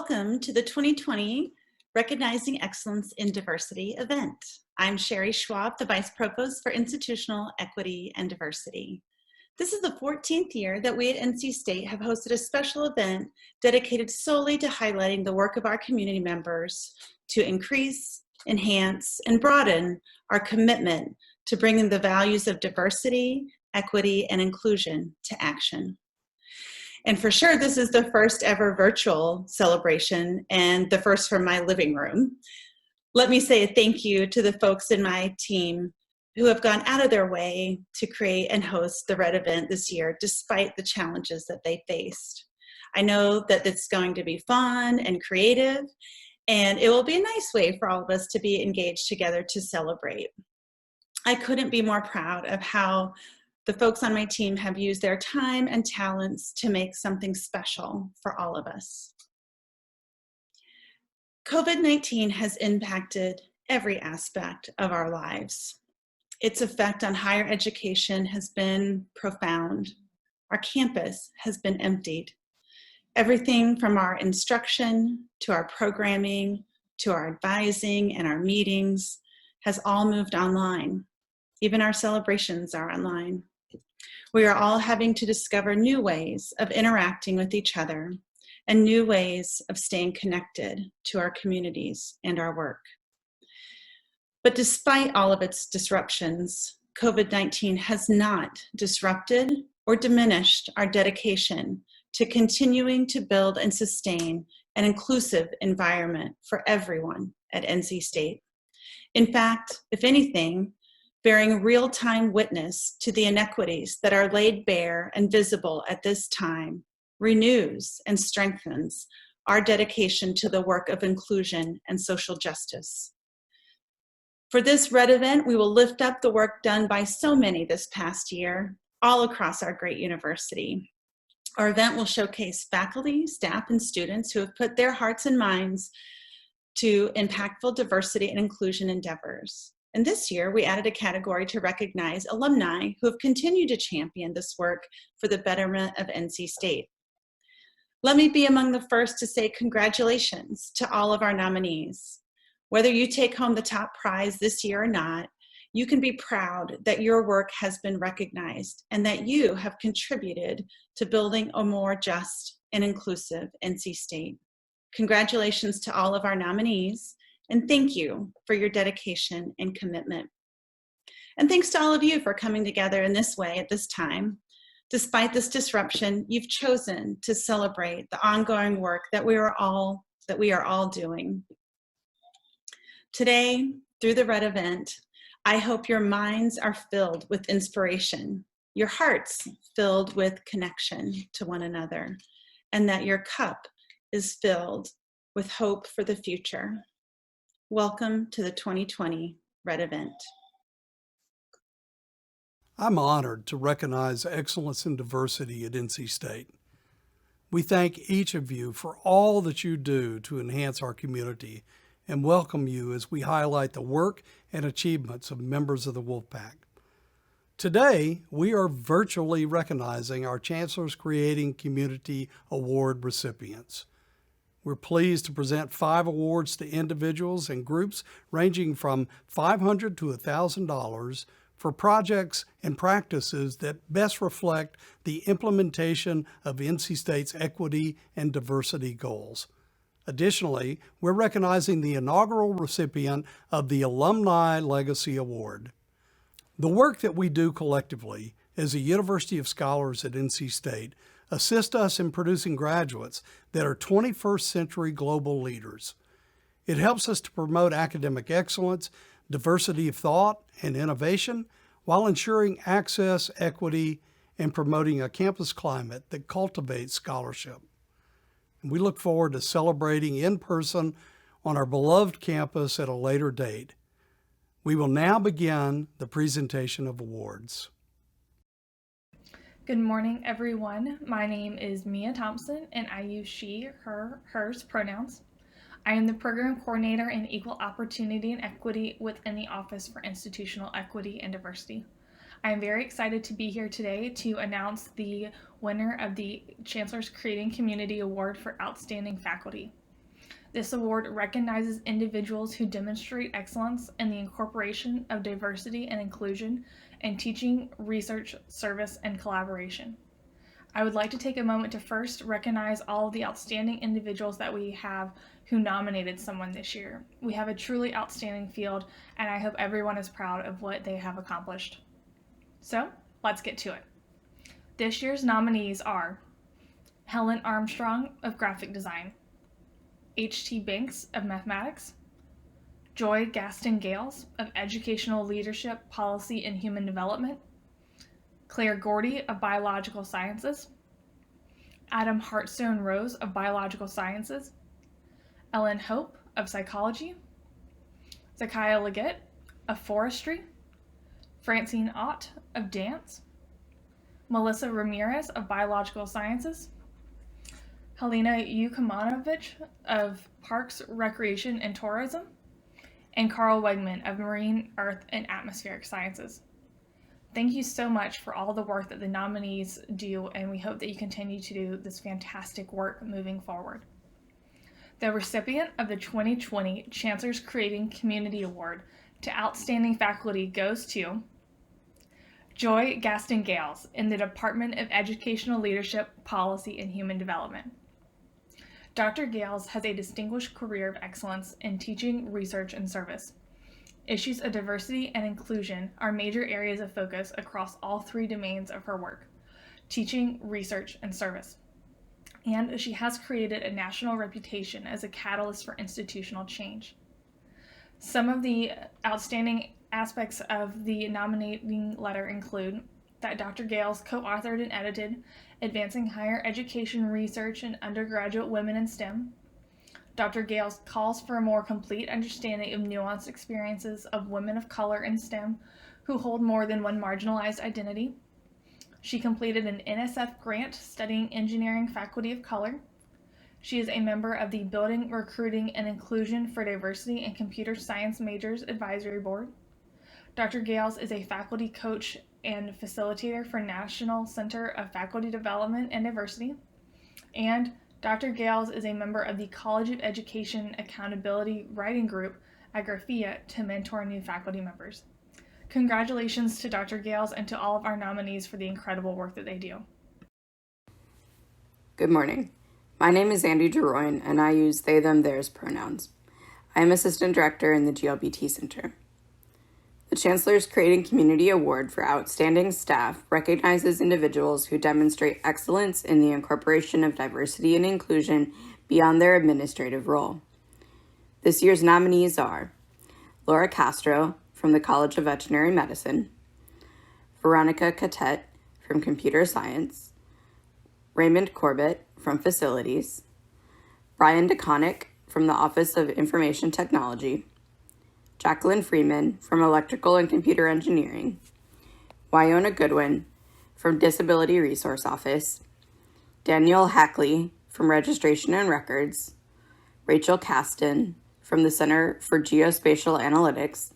Welcome to the 2020 Recognizing Excellence in Diversity event. I'm Sherry Schwab, the Vice Provost for Institutional Equity and Diversity. This is the 14th year that we at NC State have hosted a special event dedicated solely to highlighting the work of our community members to increase, enhance, and broaden our commitment to bringing the values of diversity, equity, and inclusion to action. And for sure, this is the first ever virtual celebration and the first from my living room. Let me say a thank you to the folks in my team who have gone out of their way to create and host the RED event this year, despite the challenges that they faced. I know that it's going to be fun and creative, and it will be a nice way for all of us to be engaged together to celebrate. I couldn't be more proud of how the folks on my team have used their time and talents to make something special for all of us. COVID-19 has impacted every aspect of our lives. Its effect on higher education has been profound. Our campus has been emptied. Everything from our instruction to our programming to our advising and our meetings has all moved online. Even our celebrations are online. We are all having to discover new ways of interacting with each other and new ways of staying connected to our communities and our work. But despite all of its disruptions, COVID-19 has not disrupted or diminished our dedication to continuing to build and sustain an inclusive environment for everyone at NC State. In fact, if anything, bearing real-time witness to the inequities that are laid bare and visible at this time renews and strengthens our dedication to the work of inclusion and social justice. For this RED event, we will lift up the work done by so many this past year, all across our great university. Our event will showcase faculty, staff, and students who have put their hearts and minds to impactful diversity and inclusion endeavors. And this year, we added a category to recognize alumni who have continued to champion this work for the betterment of NC State. Let me be among the first to say congratulations to all of our nominees. Whether you take home the top prize this year or not, you can be proud that your work has been recognized and that you have contributed to building a more just and inclusive NC State. Congratulations to all of our nominees. And thank you for your dedication and commitment. And thanks to all of you for coming together in this way at this time. Despite this disruption, you've chosen to celebrate the ongoing work that we are all doing. Today, through the RED event, I hope your minds are filled with inspiration, your hearts filled with connection to one another, and that your cup is filled with hope for the future. Welcome to the 2020 RED event. I'm honored to recognize excellence in diversity at NC State. We thank each of you for all that you do to enhance our community and welcome you as we highlight the work and achievements of members of the Wolfpack. Today, we are virtually recognizing our Chancellor's Creating Community Award recipients. We're pleased to present 5 awards to individuals and groups ranging from $500 to $1,000 for projects and practices that best reflect the implementation of NC State's equity and diversity goals. Additionally, we're recognizing the inaugural recipient of the Alumni Legacy Award. The work that we do collectively as a University of Scholars at NC State assist us in producing graduates that are 21st century global leaders. It helps us to promote academic excellence, diversity of thought, and innovation while ensuring access, equity, and promoting a campus climate that cultivates scholarship. And we look forward to celebrating in person on our beloved campus at a later date. We will now begin the presentation of awards. Good morning, everyone. My name is Mia Thompson, and I use she, her, hers pronouns. I am the Program Coordinator in Equal Opportunity and Equity within the Office for Institutional Equity and Diversity. I am very excited to be here today to announce the winner of the Chancellor's Creating Community Award for Outstanding Faculty. This award recognizes individuals who demonstrate excellence in the incorporation of diversity and inclusion in teaching, research, service, and collaboration. I would like to take a moment to first recognize all of the outstanding individuals that we have who nominated someone this year. We have a truly outstanding field, and I hope everyone is proud of what they have accomplished. So, let's get to it. This year's nominees are Helen Armstrong of Graphic Design, H.T. Banks of Mathematics, Joy Gaston Gales of Educational Leadership, Policy, and Human Development, Claire Gordy of Biological Sciences, Adam Hartstone Rose of Biological Sciences, Ellen Hope of Psychology, Zakiah Leggett of Forestry, Francine Ott of Dance, Melissa Ramirez of Biological Sciences, Helena Yukamanovich of Parks, Recreation, and Tourism, and Carl Wegman of Marine, Earth, and Atmospheric Sciences. Thank you so much for all the work that the nominees do, and we hope that you continue to do this fantastic work moving forward. The recipient of the 2020 Chancellor's Creating Community Award to Outstanding Faculty goes to Joy Gaston Gales in the Department of Educational Leadership, Policy, and Human Development. Dr. Gales has a distinguished career of excellence in teaching, research, and service. Issues of diversity and inclusion are major areas of focus across all three domains of her work: teaching, research, and service. And she has created a national reputation as a catalyst for institutional change. Some of the outstanding aspects of the nominating letter include that Dr. Gales co-authored and edited Advancing Higher Education Research and Undergraduate Women in STEM. Dr. Gales calls for a more complete understanding of nuanced experiences of women of color in STEM who hold more than one marginalized identity. She completed an NSF grant studying engineering faculty of color. She is a member of the Building, Recruiting, and Inclusion for Diversity and Computer Science Majors Advisory Board. Dr. Gales is a faculty coach and facilitator for National Center of Faculty Development and Diversity. And Dr. Gales is a member of the College of Education Accountability Writing Group at Graphia to mentor new faculty members. Congratulations to Dr. Gales and to all of our nominees for the incredible work that they do. Good morning. My name is Andy Geroin, and I use they, them, theirs pronouns. I am Assistant Director in the GLBT Center. The Chancellor's Creating Community Award for Outstanding Staff recognizes individuals who demonstrate excellence in the incorporation of diversity and inclusion beyond their administrative role. This year's nominees are Laura Castro from the College of Veterinary Medicine, Veronica Catet from Computer Science, Raymond Corbett from Facilities, Brian DeConnick from the Office of Information Technology, Jacqueline Freeman from Electrical and Computer Engineering, Wyona Goodwin from Disability Resource Office, Danielle Hackley from Registration and Records, Rachel Caston from the Center for Geospatial Analytics,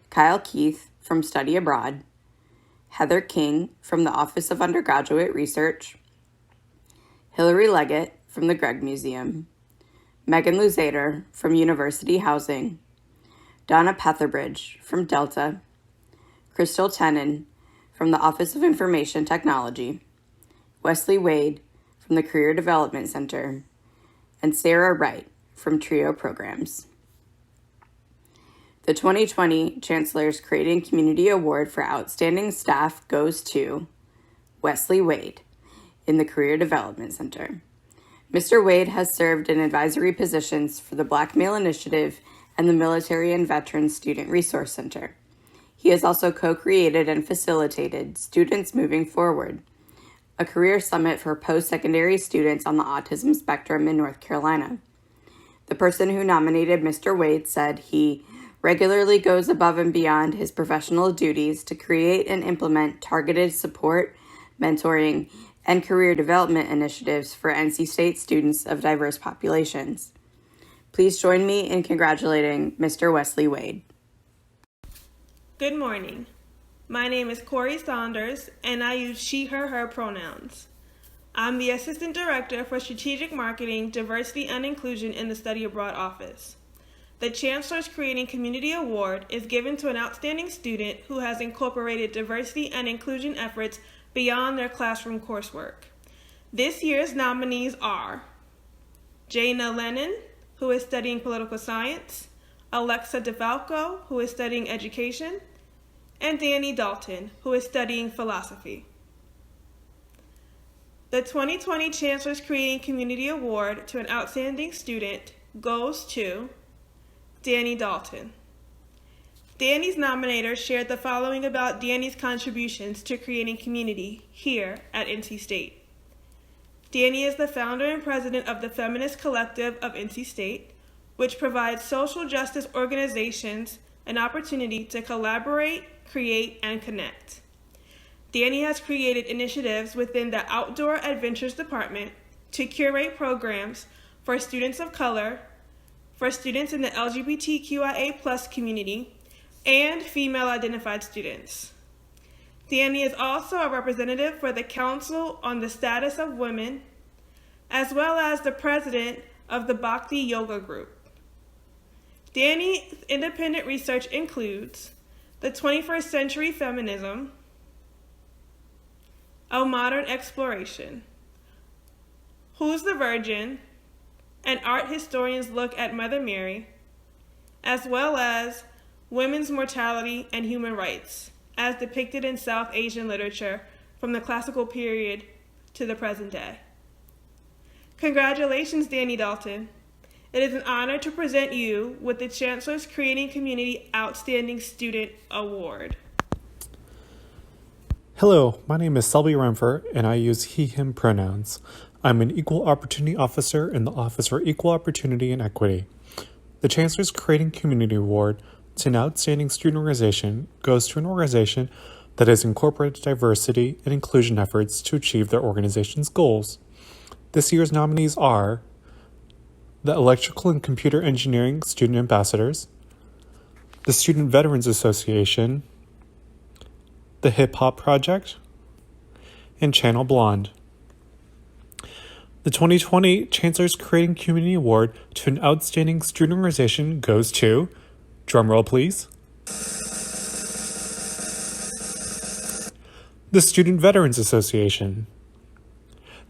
Kyle Keith from Study Abroad, Heather King from the Office of Undergraduate Research, Hillary Leggett from the Gregg Museum, Megan Luzader from University Housing, Donna Petherbridge from Delta, Crystal Tenon from the Office of Information Technology, Wesley Wade from the Career Development Center, and Sarah Wright from Trio Programs. The 2020 Chancellor's Creating Community Award for Outstanding Staff goes to Wesley Wade in the Career Development Center. Mr. Wade has served in advisory positions for the Black Male Initiative and the Military and Veterans Student Resource Center. He has also co-created and facilitated Students Moving Forward, a career summit for post-secondary students on the autism spectrum in North Carolina. The person who nominated Mr. Wade said he regularly goes above and beyond his professional duties to create and implement targeted support, mentoring, and career development initiatives for NC State students of diverse populations. Please join me in congratulating Mr. Wesley Wade. Good morning. My name is Corey Saunders, and I use she, her pronouns. I'm the Assistant Director for Strategic Marketing, Diversity and Inclusion in the Study Abroad Office. The Chancellor's Creating Community Award is given to an outstanding student who has incorporated diversity and inclusion efforts beyond their classroom coursework. This year's nominees are Jaina Lennon, who is studying political science, Alexa DeFalco, who is studying education, and Danny Dalton, who is studying philosophy. The 2020 Chancellor's Creating Community Award to an outstanding student goes to Danny Dalton. Danny's nominator shared the following about Danny's contributions to creating community here at NC State. Danny is the founder and president of the Feminist Collective of NC State, which provides social justice organizations an opportunity to collaborate, create, and connect. Danny has created initiatives within the Outdoor Adventures Department to curate programs for students of color, for students in the LGBTQIA+ community, and female-identified students. Danny is also a representative for the Council on the Status of Women, as well as the president of the Bhakti Yoga Group. Danny's independent research includes the 21st Century Feminism, A Modern Exploration, Who's the Virgin, An Art Historian's Look at Mother Mary, as well as Women's Mortality and Human Rights, as depicted in South Asian literature from the classical period to the present day. Congratulations, Danny Dalton. It is an honor to present you with the Chancellor's Creating Community Outstanding Student Award. Hello, my name is Selby Renfer, and I use he, him pronouns. I'm an Equal Opportunity Officer in the Office for Equal Opportunity and Equity. The Chancellor's Creating Community Award to an outstanding student organization goes to an organization that has incorporated diversity and inclusion efforts to achieve their organization's goals. This year's nominees are the Electrical and Computer Engineering Student Ambassadors, the Student Veterans Association, the Hip Hop Project, and Channel Blonde. The 2020 Chancellor's Creating Community Award to an outstanding student organization goes to, drumroll please, the Student Veterans Association.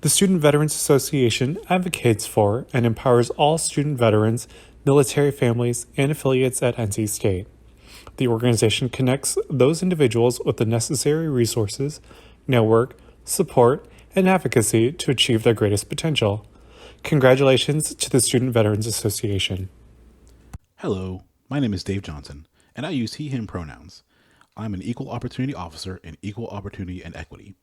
The Student Veterans Association advocates for and empowers all student veterans, military families, and affiliates at NC State. The organization connects those individuals with the necessary resources, network, support, and advocacy to achieve their greatest potential. Congratulations to the Student Veterans Association. Hello, my name is Dave Johnson, and I use he, him pronouns. I'm an Equal Opportunity Officer in Equal Opportunity and Equity.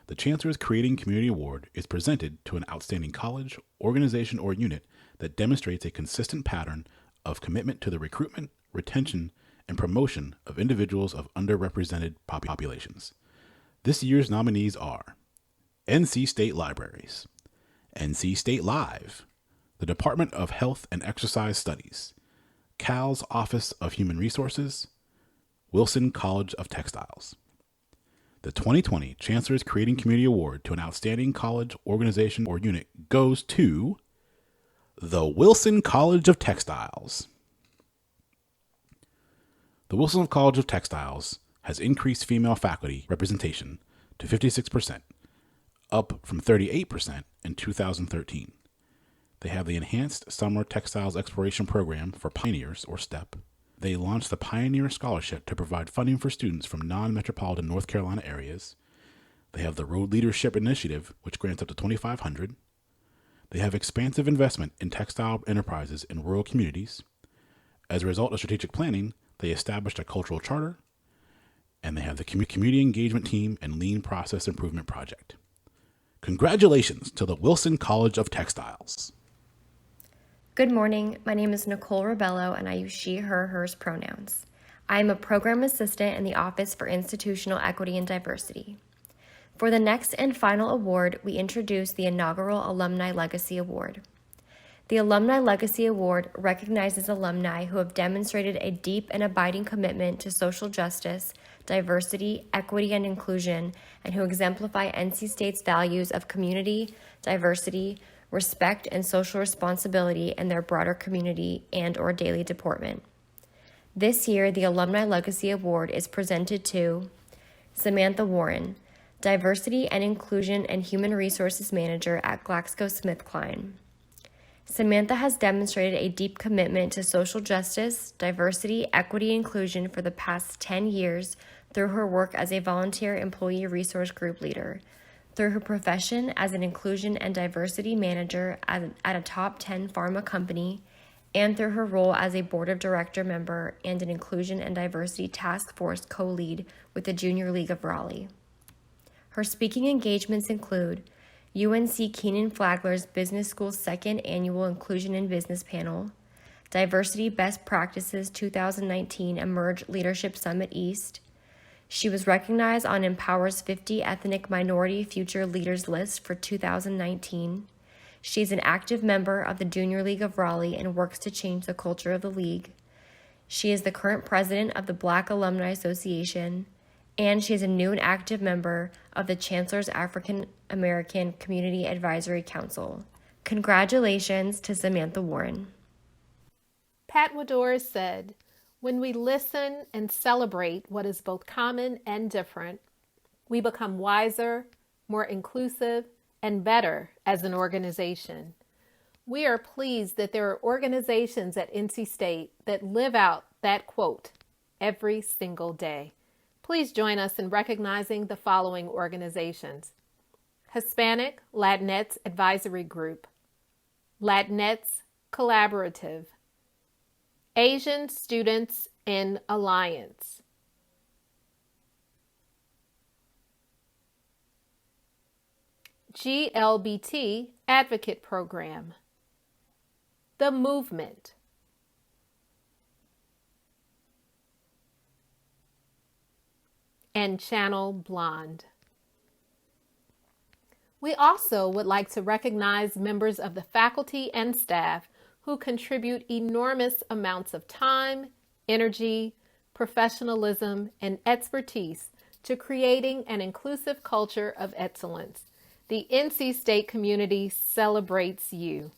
The Chancellor's Creating Community Award is presented to an outstanding college, organization, or unit that demonstrates a consistent pattern of commitment to the recruitment, retention, and promotion of individuals of underrepresented populations. This year's nominees are NC State Libraries, NC State Live, the Department of Health and Exercise Studies, Cal's Office of Human Resources, Wilson College of Textiles. The 2020 Chancellor's Creating Community Award to an outstanding college, organization, or unit goes to the Wilson College of Textiles. The Wilson College of Textiles has increased female faculty representation to 56%, up from 38% in 2013. They have the Enhanced Summer Textiles Exploration Program for Pioneers, or STEP. They launched the Pioneer Scholarship to provide funding for students from non-metropolitan North Carolina areas. They have the Road Leadership Initiative, which grants up to $2,500. They have expansive investment in textile enterprises in rural communities. As a result of strategic planning, they established a cultural charter, and they have the Community Engagement Team and Lean Process Improvement Project. Congratulations to the Wilson College of Textiles. Good morning, my name is Nicole Rebello and I use she, her, hers pronouns. I am a program assistant in the Office for Institutional Equity and Diversity. For the next and final award, we introduce the inaugural Alumni Legacy Award. The Alumni Legacy Award recognizes alumni who have demonstrated a deep and abiding commitment to social justice diversity, equity, and inclusion, and who exemplify NC State's values of community, diversity, respect, and social responsibility in their broader community and/or daily deportment. This year, the Alumni Legacy Award is presented to Samantha Warren, Diversity and Inclusion and Human Resources Manager at GlaxoSmithKline. Samantha has demonstrated a deep commitment to social justice, diversity, equity, and inclusion for the past 10 years through her work as a volunteer employee resource group leader, through her profession as an inclusion and diversity manager at a top 10 pharma company, and through her role as a board of director member and an inclusion and diversity task force co-lead with the Junior League of Raleigh. Her speaking engagements include UNC Keenan-Flagler's Business School's second annual Inclusion in Business panel, Diversity Best Practices 2019 Emerge Leadership Summit East. She was recognized on Empower's 50 Ethnic Minority Future Leaders list for 2019. She's an active member of the Junior League of Raleigh and works to change the culture of the league. She is the current president of the Black Alumni Association, and she is a new and active member of the Chancellor's African American Community Advisory Council. Congratulations to Samantha Warren. Pat Wador said, "When we listen and celebrate what is both common and different, we become wiser, more inclusive, and better as an organization." We are pleased that there are organizations at NC State that live out that quote every single day. Please join us in recognizing the following organizations: Hispanic Latinx Advisory Group, Latinx Collaborative, Asian Students in Alliance, GLBT Advocate Program, The Movement, and Channel Blonde. We also would like to recognize members of the faculty and staff who contribute enormous amounts of time, energy, professionalism, and expertise to creating an inclusive culture of excellence. The NC State community celebrates you.